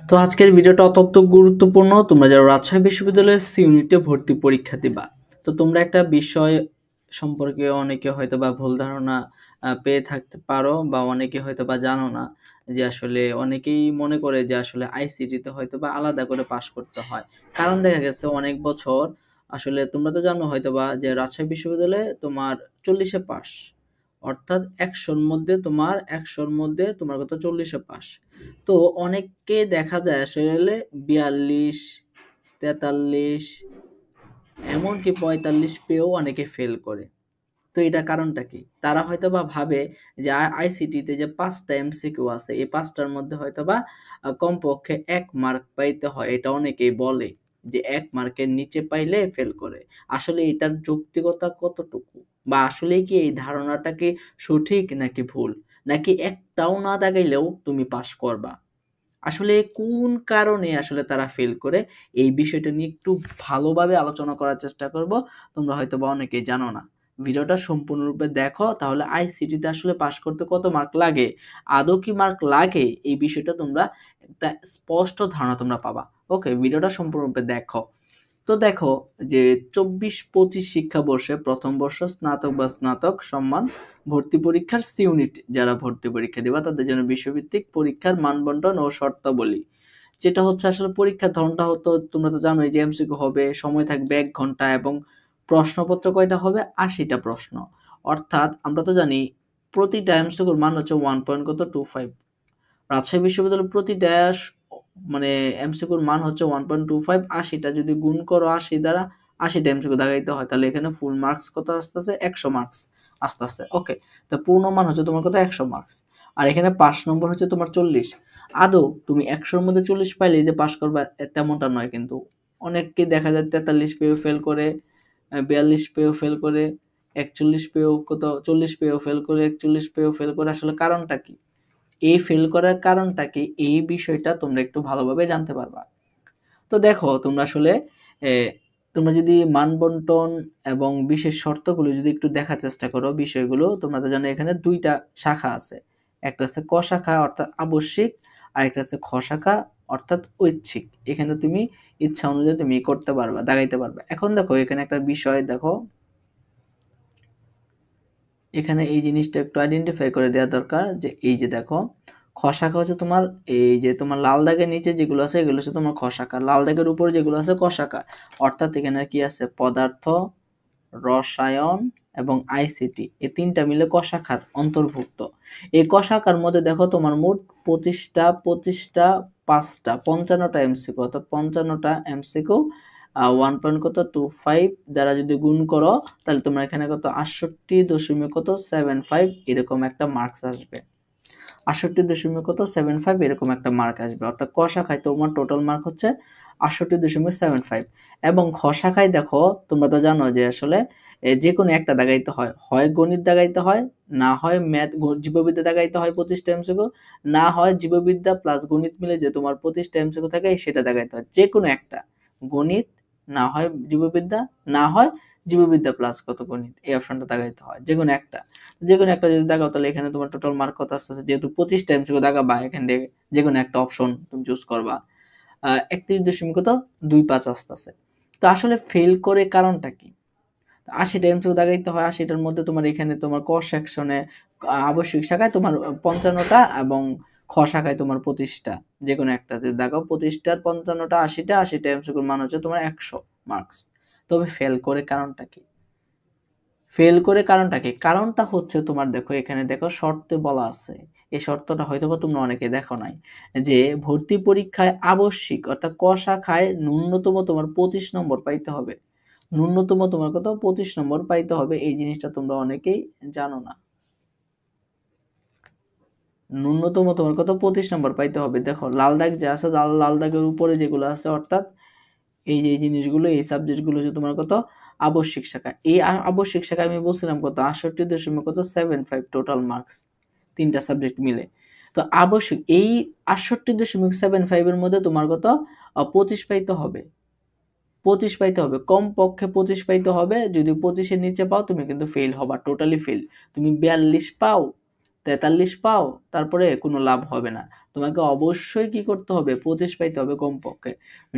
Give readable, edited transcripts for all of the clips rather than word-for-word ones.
তো আজকের ভিডিওটা অত্যন্ত গুরুত্বপূর্ণ। তোমরা যারা রাজশাহী বিশ্ববিদ্যালয়ের সি ইউনিটে ভর্তি পরীক্ষা দিবা, তো তোমরা একটা বিষয় সম্পর্কে অনেকে হয়তোবা ভুল ধারণা পেয়ে থাকতে পারো, বা অনেকে হয়তোবা জানো না যে আসলে অনেকেই মনে করে যে আসলে আইসিটিতে হয়তোবা আলাদা করে পাস করতে হয়। কারণ দেখা গেছে অনেক বছর আসলে তোমরা তো জানো হয়তোবা যে রাজশাহী বিশ্ববিদ্যালয়ে তোমার 40-এ পাস, অর্থাৎ 100-র মধ্যে তোমার কত 40-এ পাস। তো অনেককে দেখা যায় আসলে 42, 43, এমনকি 45 পেয়েও অনেকে ফেল করে। তো এটার কারণটা কি? তারা হয়তোবা ভাবে যে আইসিটিতে যে 5টা এমসিকিউ আছে, এই 5টার মধ্যে হয়তোবা কমপক্ষে 1 মার্ক পাইতে হয়। এটা অনেকেই বলে যে 1 মার্কের নিচে পাইলে ফেল করে। আসলে এটার যৌক্তিকতা কতটুকু? বা আসলেই কি এই ধারণাটা কি সঠিক নাকি ভুল? নাকি একটাও না দাগাইলেও তুমি পাস করবা? আসলে কোন কারণে আসলে তারা ফেল করে, এই বিষয়টা নিয়ে একটু ভালোভাবে আলোচনা করার চেষ্টা করব। তোমরা হয়তোবা অনেকেই জানো না। ভিডিওটা সম্পূর্ণরূপে দেখো, তাহলে আইসিটিতে আসলে পাস করতে কত মার্ক লাগে, আদৌ কি মার্ক লাগে, এই বিষয়টা তোমরা একটা স্পষ্ট ধারণা তোমরা পাবা। ওকে, ভিডিওটা সম্পূর্ণরূপে দেখো। তো দেখো যে 24-25 শিক্ষাবর্ষে প্রথম বর্ষ স্নাতক বা স্নাতক সম্মান ভর্তি পরীক্ষার সি ইউনিট যারা ভর্তি পরীক্ষা দিবা তাদের জন্য বিশ্বভিত্তিক পরীক্ষার মানবন্টন ও শর্তাবলী, যেটা হচ্ছে আসলে পরীক্ষার ধরনটা হতো তোমরা তো জানোই যে এমসিকিউ হবে, সময় থাকবে 1 ঘন্টা, এবং প্রশ্নপত্র কয়টা হবে, 80টা প্রশ্ন। অর্থাৎ আমরা তো জানি প্রতিটা এমসিকিউর মান হচ্ছে 1.25। রাজশাহী বিশ্ববিদ্যালয়ের প্রতিটা মানে এমসিকিউর মান হচ্ছে 1.25। 80টা যদি গুণ করো 80 দ্বারা, 80টা এমসিকিউ দাগাইতে হয়, তাহলে এখানে ফুল মার্কস কত আসতেছে, 100 মার্কস আসতেছে। ওকে, তো পূর্ণ মান হচ্ছে তোমার কত, 100 মার্কস। আর এখানে পাস নম্বর হচ্ছে তোমার 40। আদৌ তুমি 100-র মধ্যে 40 পাইলে যে পাস করবা তেমনটা নয় কিন্তু। অনেককে দেখা যায় 43 পেয়েও ফেল করে, 42 পেয়েও ফেল করে, 41 পেয়েও কত 40 পেয়েও ফেল করে, 41 পেয়েও ফেল করে। আসলে কারণটা কি? এই ফেল করার কারণটা কি, এই বিষয়টা তোমরা একটু ভালোভাবে জানতে পারবা। তো দেখো তোমরা আসলে এ, তোমরা যদি মানবন্টন এবং বিশেষ শর্তগুলো যদি একটু দেখার চেষ্টা করো, বিষয়গুলো তোমরা তো জানো এখানে 2টা শাখা আছে। একটা আছে ক শাখা অর্থাৎ আবশ্যিক, আর একটা আছে খ শাখা অর্থাৎ ঐচ্ছিক। এখানে তুমি ইচ্ছা অনুযায়ী তুমি করতে পারবা, দাগাইতে পারবা। এখন দেখো এখানে একটা বিষয় দেখো, এখানে এই জিনিসটা একটু আইডেন্টিফাই করে দেওয়া দরকার যে এই যে দেখো খ শাখা হচ্ছে তোমার, এই যে তোমার লাল দাগের নিচে যেগুলো আছে এগুলো হচ্ছে তোমার খ শাখা, লাল দাগের উপরে যেগুলো আছে ক শাখা। অর্থাৎ এখানে কি আছে, পদার্থ, রসায়ন এবং আইসিটি, এই 3টা মিলে ক শাখার অন্তর্ভুক্ত। এই ক শাখার মধ্যে দেখো তোমার মোট 25টা 5টা 55টা এমসিকিউ, অর্থাৎ 55টা এমসিকিউ 1.25 দ্বারা যদি গুণ করো, তাহলে তোমার এখানে কত 68.75 এরকম একটা মার্কস আসবে। 68.75 এরকম একটা মার্ক আসবে। অর্থাৎ ক শাখায় তোমার টোটাল মার্ক হচ্ছে 68.75। এবং খ শাখায় দেখো তোমরা তো জানো যে আসলে যে কোনো একটা দাগাইতে হয়, হয় গণিত দাগাইতে হয়, না হয় ম্যাথ জীববিদ্যা দাগাইতে হয় 25টা এমসিকিউ, না হয় জীববিদ্যা প্লাস গণিত মিলে যে তোমার 25টা এমসিকিউ থাকে সেটা দাগাইতে হয়। যে কোনো একটা, গণিত না হয় জীববিদ্যা, না হয় জীববিদ্যা প্লাস কত গণিত, এই অপশনটা দাগাইতে হয় যে কোনো একটা। যে কোনো একটা যদি দাগাও তাহলে এখানে তোমার টোটাল মার্ক কত আসতেছে, যেহেতু 25টা এমসিকিউ দাগাবা এখান থেকে যে কোনো একটা অপশন তুমি চুজ করবা, 31.25 আসতেছে। তো আসলে ফেল করে কারণটা কি? 80টা এমসিকিউ দাগাইতে হয়, 80টার মধ্যে তোমার এখানে তোমার ক সেকশনে আবশ্যিক শাখায় তোমার 55টা এবং খ শাখায় তোমার 25টা, যে কোনো একটা যদি দাগাও 25টার 55টা 80টা, 80টা এমসিকিউর মান হচ্ছে তোমার 100 মার্কস। তবে ফেল করে কারণটা কি? ফেল করে কারণটা কি? কারণটা হচ্ছে তোমার দেখো এখানে দেখো শর্তে বলা আছে। এই শর্তটা হয়তোবা তোমরা অনেকে দেখো নাই, যে ভর্তি পরীক্ষায় আবশ্যিক অর্থাৎ ক শাখায় ন্যূনতম তোমার 25 নম্বর পাইতে হবে। ন্যূনতম তোমার কত 25 নম্বর পাইতে হবে, এই জিনিসটা তোমরা অনেকেই জানো না। ন্যূনতম তোমার কত 25 নম্বর পাইতে হবে। দেখো লাল দাগ যে আছে, লাল লাল দাগের উপরে যেগুলো আছে, অর্থাৎ এই যে এই জিনিসগুলো, এই সাবজেক্টগুলো হচ্ছে তোমার কত আবশ্যিক শাখা। এই আবশ্যিক শাখা আমি বলছিলাম কত 68.75 টোটাল মার্কস 3টা সাবজেক্ট মিলে। তো আবশ্যিক এই 68.75 এর মধ্যে তোমার কত 25 পাইতে হবে। 25 পাইতে হবে, কমপক্ষে 25 পাইতে হবে। যদি 25 এর নিচে পাও তুমি কিন্তু ফেল হবা, টোটালি ফেল। তুমি 42 পাও, 43 পাও, তারপরে কোনো লাভ হবে না। তোমাকে অবশ্যই কি করতে হবে, 25 পাইতে হবে কমপক্ষে।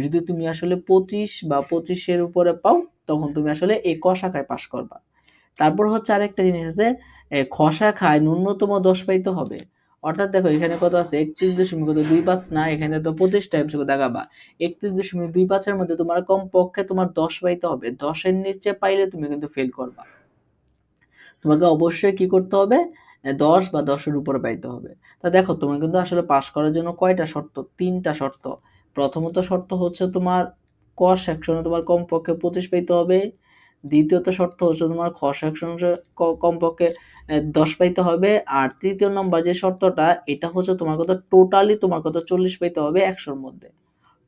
যদি তুমি আসলে 25 বা 25-এর উপরে পাও, তখন তুমি আসলে এই ক শাখায় পাস করবা। তারপর হচ্ছে আরেকটা জিনিস আছে, খ শাখায় ন্যূনতম 10 পাইতে হবে। অর্থাৎ দেখো এখানে কত আছে, 31.25 না, এখানে তো 25 টাইমস দেখাবা। 31.25 এর মধ্যে তোমার কমপক্ষে তোমার 10 পাইতে হবে। 10-এর নিচে পাইলে তুমি কিন্তু ফেল করবা। তোমাকে অবশ্যই কি করতে হবে, 10 বা 10-এর উপরে পাইতে হবে। তা দেখো তোমার কিন্তু আসলে পাস করার জন্য কয়টা শর্ত, 3টা শর্ত। প্রথমত শর্ত হচ্ছে তোমার ক সেকশনে তোমার কমপক্ষে 25 পাইতে হবে। দ্বিতীয়ত শর্ত হচ্ছে তোমার খ সেকশনে কমপক্ষে 10 পাইতে হবে। আর তৃতীয় নম্বর যে শর্তটা, এটা হচ্ছে তোমার কত, টোটালি তোমার কত 40 পাইতে হবে 100-র মধ্যে।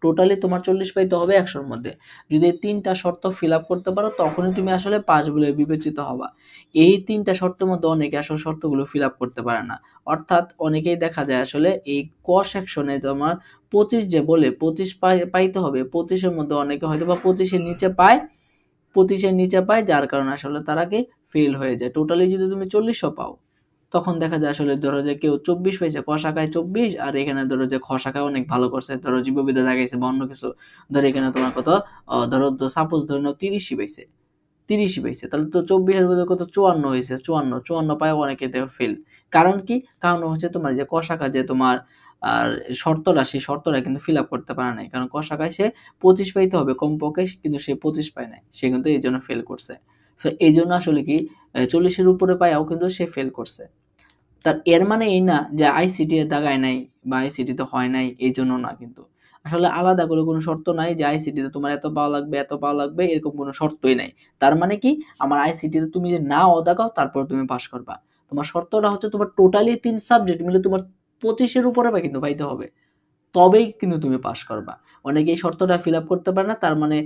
টোটালি তোমার 40 পাইতে হবে 100-র মধ্যে। যদি এই 3টা শর্ত ফিল আপ করতে পারো, তখনই তুমি আসলে পাস বলে বিবেচিত হবা। এই 3টা শর্তের মধ্যে অনেকে আসলে শর্তগুলো ফিল আপ করতে পারে না। অর্থাৎ অনেকেই দেখা যায় আসলে এই ক সেকশনে তোমার 25 যে বলে 25 পাইতে হবে, 25-এর মধ্যে অনেকে হয়তো বা 25-এর নিচে পায়, 25-এর নিচে পায়, যার কারণে আসলে তারা কি ফেল হয়ে যায়। টোটালি যদি তুমি 40-ও পাও, তখন দেখা যায় আসলে ধরো যে কেউ 24 পাইছে, ক শাখায় 24, আর এখানে ধরো যে খ শাখায় অনেক ভালো করছে, ধরো জীববিদ্যা দেখাইছে বা অন্য কিছু, ধরো এখানে তোমার কত, ধরো সাপোজ ধরে নাও 30ই পাইছে, 30ই পাইছে, তাহলে তো 24-এর মধ্যে কত 54 হয়েছে, 54 পায় অনেকে ফেল। কারণ কি, কারণ হচ্ছে তোমার যে ক শাখা যে তোমার আর শর্তটা, সেই শর্তটা কিন্তু ফিল আপ করতে পারে নাই। কারণ ক শাখায় সে 25 পাইতে হবে কমপক্ষে, কিন্তু সে 25 পায় নাই, সে কিন্তু এই জন্য ফেল করছে। তো এই জন্য আসলে কি 40-এর উপরে পায়াও কিন্তু সে ফেল করছে। তার এর মানে এই না যে আইসিটি এ দাগায় নাই বা আইসিটি তে হয় নাই, এই জন্য না কিন্তু। আসলে আলাদা করে কোনো শর্ত নাই যে আইসিটি তে তোমার এত পাওয়া লাগবে, এত পাওয়া লাগবে, এরকম কোনো শর্তই নাই। তার মানে কি, আমার আইসিটি তে তুমি যে নাও দাগাও, তারপর তুমি পাস করবা। তোমার শর্তটা হচ্ছে তোমার টোটালি 3 সাবজেক্ট মিলে তোমার 25-এর উপরে কিন্তু পাইতে হবে, তবেই কিন্তু তুমি পাস করবা। অনেকে এই শর্তটা ফিল আপ করতে পারে না, তার মানে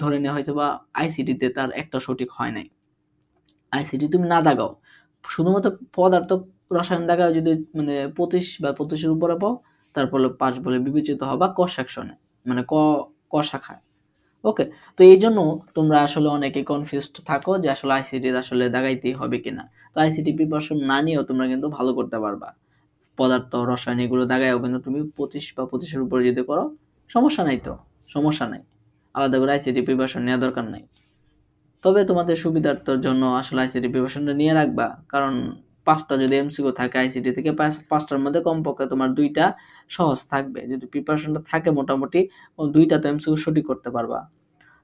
ধরে নেওয়া হয়েছে বা আইসিটি তে তার একটা সঠিক হয় নাই। আইসিটি তুমি না দাগাও, শুধুমাত্র পদার্থ রসায়ন দাগাও, যদি মানে 25 বা 25-এর উপরে পাও, তারপরে পাস বলে বিবেচিত হবা ক সেকশনে, মানে ক শাখায়। ওকে। তো এই জন্য তোমরা আসলে অনেকে কনফিউজড থাকো যে আসলে আইসিটি আসলে দাগাইতেই হবে কিনা। তো আইসিটি প্রিপারেশন না নিয়েও তোমরা কিন্তু ভালো করতে পারবা। পদার্থ রসায়ন এগুলো দাগায়ও কিন্তু তুমি 25 বা 25-এর উপরে যদি করো, সমস্যা নাই, তো সমস্যা নাই, আলাদা করে আইসিটি প্রিপারেশন নেওয়া দরকার নাই। তবে তোমাদের সুবিধার্থের জন্য আসলে আইসিটি প্রিপারেশনটা নিয়ে রাখবা। কারণ 5টা যদি এমসিকিউ থাকে আইসিটি থেকে, 5টার মধ্যে কমপক্ষে তোমার 2টা সহজ থাকবে। যদি প্রিপারেশনটা থাকে মোটামুটি, 2টা তো এমসিকিউ সঠিক করতে পারবা।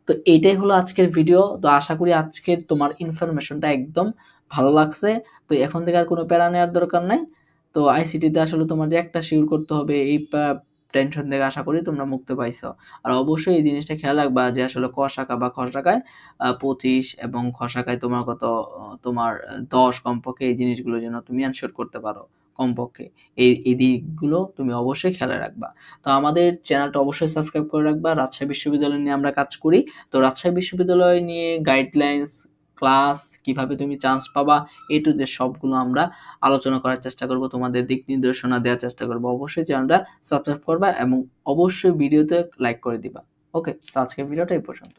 তো এইটাই হলো আজকের ভিডিও। তো আশা করি আজকের তোমার ইনফরমেশনটা একদম ভালো লাগছে। তো এখন থেকে আর কোনো প্যারা নেওয়ার দরকার নাই। তো আইসিটিতে আসলে তোমার যে একটা শিওর করতে হবে, এই টেনশন থেকে আশা করি তোমরা মুক্তি পাইছো। আর অবশ্যই এই জিনিসটা খেয়াল রাখবা যে আসলে ক শাখা বা খ শাখায় 25 এবং খ শাখায় তোমার কত, তোমার 10 কমপক্ষে, এই জিনিসগুলো যেন তুমি এনশিওর করতে পারো কমপক্ষে। এই দিকগুলো তুমি অবশ্যই খেয়াল রাখবা। তো আমাদের চ্যানেলটা অবশ্যই সাবস্ক্রাইব করে রাখবা। রাজশাহী বিশ্ববিদ্যালয় নিয়ে আমরা কাজ করি। তো রাজশাহী বিশ্ববিদ্যালয় নিয়ে গাইডলাইন্স, ক্লাস, কিভাবে তুমি চান্স পাবা, এ টু জেড সবগুলো আমরা আলোচনা করার চেষ্টা করব, তোমাদের দিক নির্দেশনা দেওয়ার চেষ্টা করব। অবশ্যই চ্যানেলটা সাবস্ক্রাইব করবা এবং অবশ্যই ভিডিওতে লাইক করে দিবা। ওকে, তো আজকের ভিডিওটা এই পর্যন্ত।